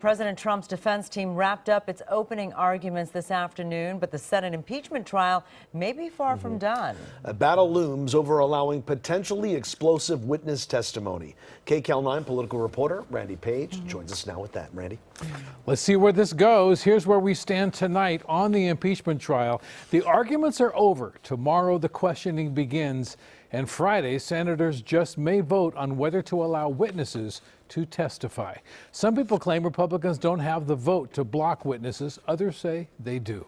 President Trump's defense team wrapped up its opening arguments this afternoon, but the Senate impeachment trial may be far from done. A battle looms over allowing potentially explosive witness testimony. KCAL 9 political reporter Randy Page joins us now with that. Randy? Let's see where this goes. Here's where we stand tonight on the impeachment trial. The arguments are over. Tomorrow the questioning begins, and Friday senators just may vote on whether to allow witnesses to testify. Some people claim Republicans don't have the vote to block witnesses. Others say they do.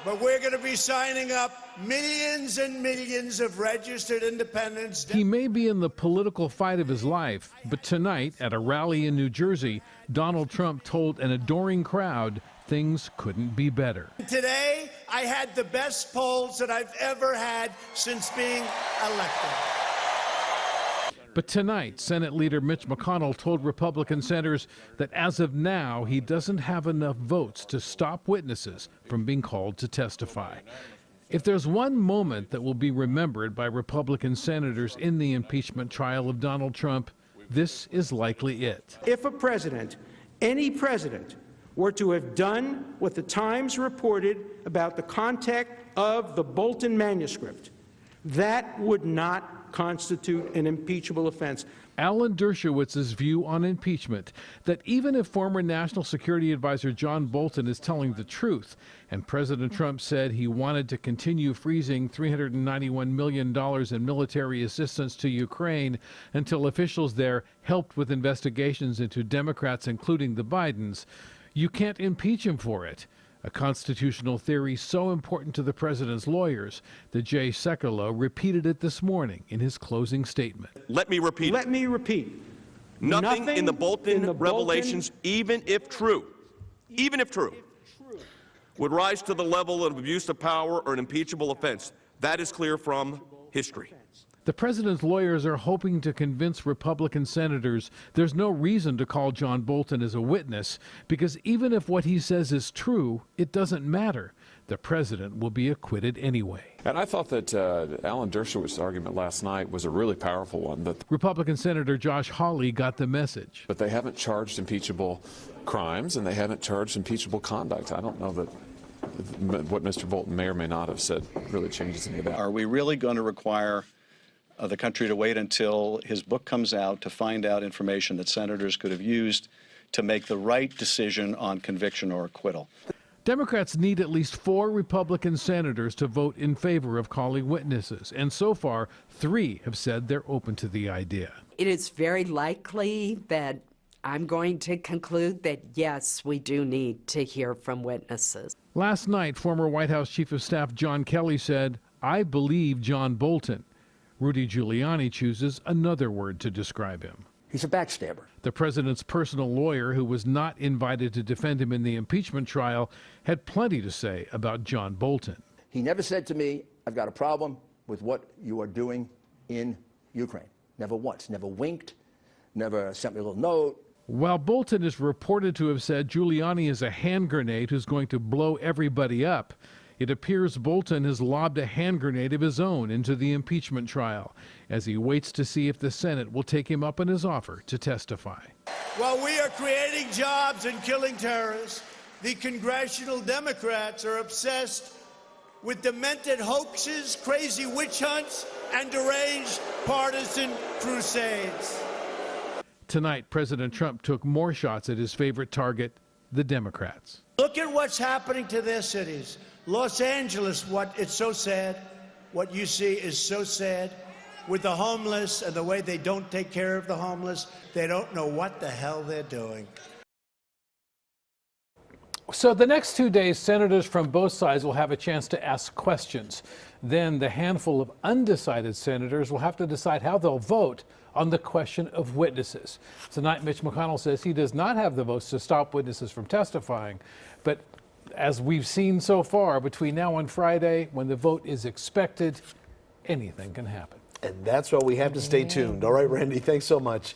But we're going to be signing up millions and millions of registered independents. He may be in the political fight of his life, but tonight at a rally in New Jersey, Donald Trump told an adoring crowd things couldn't be better. Today, I had the best polls that I've ever had since being elected. But tonight, Senate Leader Mitch McConnell told Republican senators that as of now, he doesn't have enough votes to stop witnesses from being called to testify. If there's one moment that will be remembered by Republican senators in the impeachment trial of Donald Trump, this is likely it. If a president, any president, were to have done what the Times reported about the content of the Bolton manuscript, that would not constitute an impeachable offense. Alan Dershowitz's view on impeachment, that even if former National Security Advisor John Bolton is telling the truth, and President Trump said he wanted to continue freezing $391 million in military assistance to Ukraine until officials there helped with investigations into Democrats, including the Bidens, you can't impeach him for it. A constitutional theory so important to the president's lawyers that Jay Sekulow repeated it this morning in his closing statement. Let me repeat. Nothing in the Bolton revelations, even if true, would rise to the level of abuse of power or an impeachable offense. That is clear from history. The president's lawyers are hoping to convince Republican senators there's no reason to call John Bolton as a witness, because even if what he says is true, it doesn't matter. The president will be acquitted anyway. And I thought that Alan Dershowitz's argument last night was a really powerful one. That Republican Senator Josh Hawley got the message. But they haven't charged impeachable crimes, and they haven't charged impeachable conduct. I don't know that what Mr. Bolton may or may not have said really changes any of that. Are we really going to require the country to wait until his book comes out to find out information that senators could have used to make the right decision on conviction or acquittal? Democrats need at least 4 Republican senators to vote in favor of calling witnesses, and so far 3 have said they're open to the idea. It is very likely that I'm going to conclude that, yes, we do need to hear from witnesses. Last night, former White House Chief of Staff John Kelly said, "I believe John Bolton." Rudy Giuliani chooses another word to describe him. He's a backstabber. The president's personal lawyer, who was not invited to defend him in the impeachment trial, had plenty to say about John Bolton. He never said to me, "I've got a problem with what you are doing in Ukraine." Never once. Never winked. Never sent me a little note. While Bolton is reported to have said Giuliani is a hand grenade who's going to blow everybody up, it appears Bolton has lobbed a hand grenade of his own into the impeachment trial as he waits to see if the Senate will take him up on his offer to testify. While we are creating jobs and killing terrorists, the congressional Democrats are obsessed with demented hoaxes, crazy witch hunts, and deranged partisan crusades. Tonight, President Trump took more shots at his favorite target, the Democrats. Look at what's happening to their cities. Los Angeles, it's so sad. What you see is so sad. With the homeless and the way they don't take care of the homeless, they don't know what the hell they're doing. So the next 2 days, senators from both sides will have a chance to ask questions. Then the handful of undecided senators will have to decide how they'll vote on the question of witnesses. Tonight, Mitch McConnell says he does not have the votes to stop witnesses from testifying. But as we've seen so far, between now and Friday, when the vote is expected, anything can happen. And that's why we have to stay tuned. All right, Randy, thanks so much.